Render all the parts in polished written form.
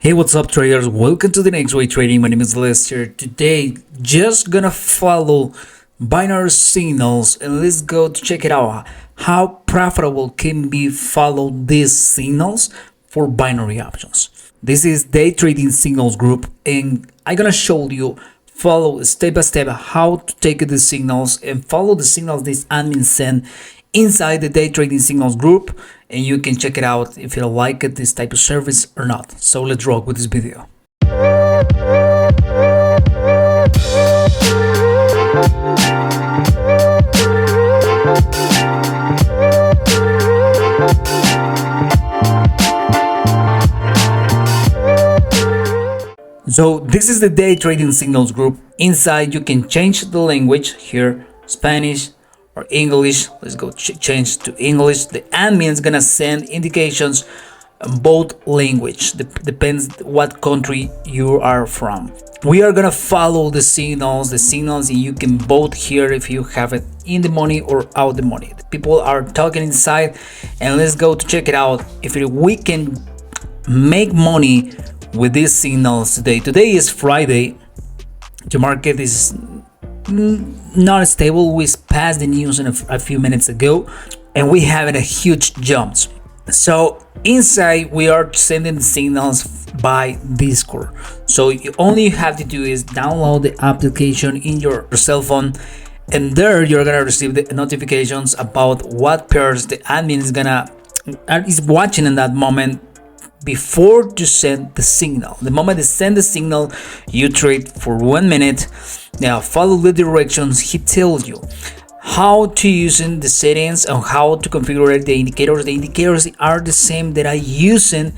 Hey, what's up traders? Welcome to the next way trading. My name is Lester. Today, just gonna follow binary signals and let's go to check it out. How profitable can be follow these signals for binary options. This is day trading signals group and I'm gonna show you follow step by step how to take the signals and follow the signals this admin send inside the day trading signals group, and you can check it out if you like it, this type of service or not. So let's rock with this video. So this is the day trading signals group. Inside you can change the language here, Spanish or English. Let's go change to English. The admin is gonna send indications in both language. Depends what country you are from. We are gonna follow the signals, and you can vote here if you have it in the money or out the money. The people are talking inside, and let's go to check it out if we can make money with these signals today. Today is Friday. The market is not stable. We passed the news in a few minutes ago and we have a huge jumps. So inside we are sending the signals by Discord. So all you have to do is download the application in your cell phone, and there you're gonna receive the notifications about what pairs the admin is watching in that moment before to send the signal. The moment they send the signal, you trade for 1 minute. Now follow the directions he tells you how to use in the settings and how to configure the indicators. The indicators are the same that I using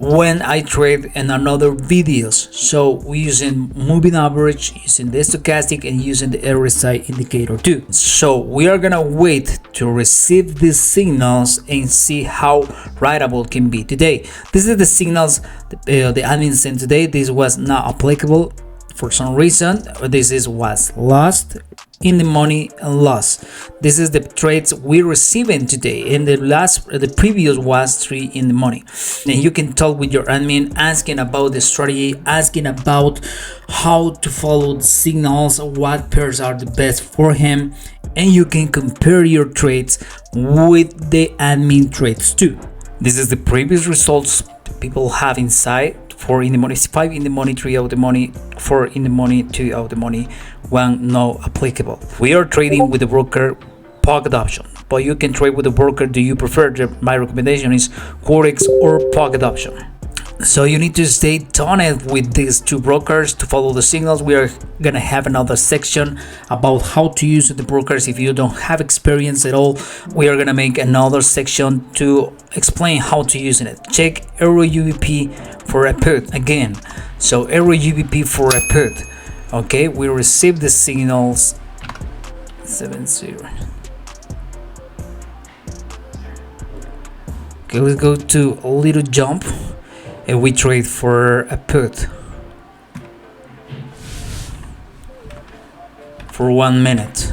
when I trade in another videos. So we using moving average, using the stochastic, and using the RSI indicator too. So we are gonna wait to receive these signals and see how writable can be today. This is the signals the admin sent today. This was not applicable for some reason. This was lost in the money and loss. This is the trades we receiving today, and the previous was 3 in the money. And you can talk with your admin, asking about the strategy, asking about how to follow the signals, what pairs are the best for him, and you can compare your trades with the admin trades too. This is the previous results people have inside. 4 in the money, 5 in the money, 3 out the money, 4 in the money, 2 out the money, 1 no applicable. We are trading with the broker pocket option, but you can trade with the broker. Do you prefer? My recommendation is QUOTEX or pocket option. So you need to stay tuned with these two brokers to follow the signals. We are gonna have another section about how to use the brokers if you don't have experience at all. We are gonna make another section to explain how to use it. Check Euro UVP for a put again. So Euro UVP for a put. Okay, we received the signals 70. Okay, let's go to a little jump. And we trade for a put for 1 minute.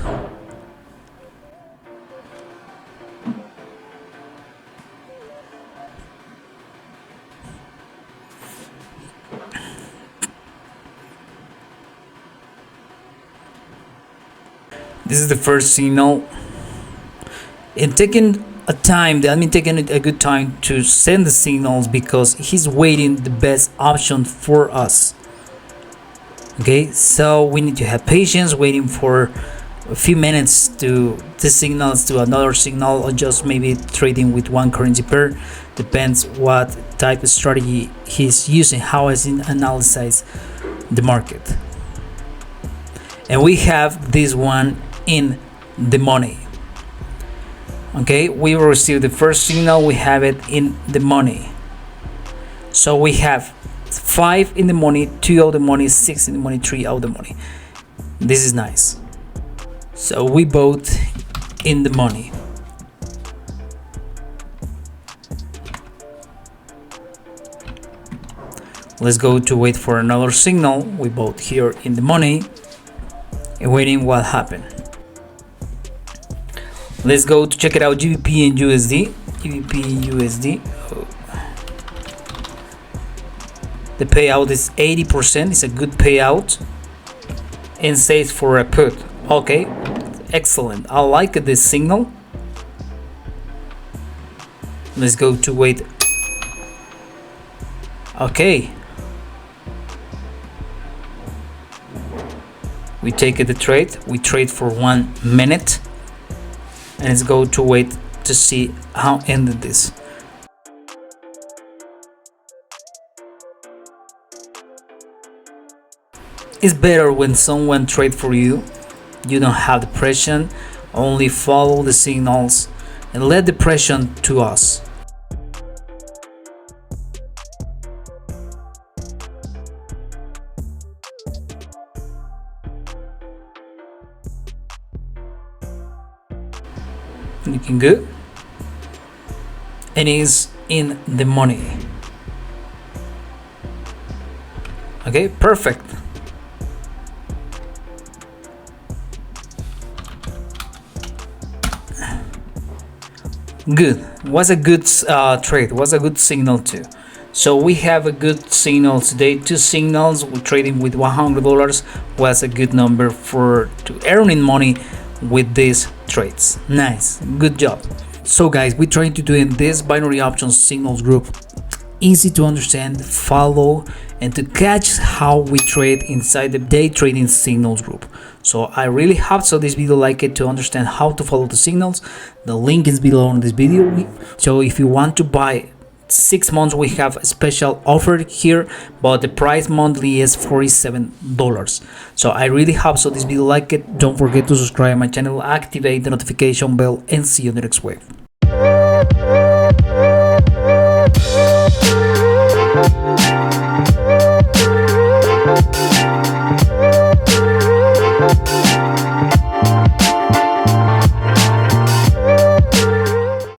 This is the first signal, and taking a time, the admin taking a good time to send the signals because he's waiting the best option for us. Okay, so we need to have patience waiting for a few minutes to the signals to another signal, or just maybe trading with one currency pair. Depends what type of strategy he's using, how is he analyze the market. And we have this one in the money. Okay, we will receive the first signal, we have it in the money. So we have 5 in the money, 2 out the money, 6 in the money, 3 out the money. This is nice. So we bought in the money. Let's go to wait for another signal. We bought here in the money and waiting what happened. Let's go to check it out. GBP and USD. GBP and USD. The payout is 80%. It's a good payout. And says for a put. Okay, excellent. I like this signal. Let's go to wait. Okay. We take the trade. We trade for 1 minute. And let's go to wait to see how ended this. It's better when someone trade for you. You don't have the pressure. Only follow the signals and let the pressure to us. Looking good. And is in the money. Okay, perfect. Good. Was a good trade. Was a good signal too. So we have a good signal today. 2 signals. We're trading with $100. Was a good number for to earning money with these trades. Nice. Good job. So guys, we're trying to do in this binary options signals group easy to understand, follow, and to catch how we trade inside the day trading signals group. So I really hope so this video like it to understand how to follow the signals. The link is below in this video. So if you want to buy 6 months, we have a special offer here, but the price monthly is $47. So I really hope so this video like it. Don't forget to subscribe my channel, activate the notification bell, and see you in the next wave.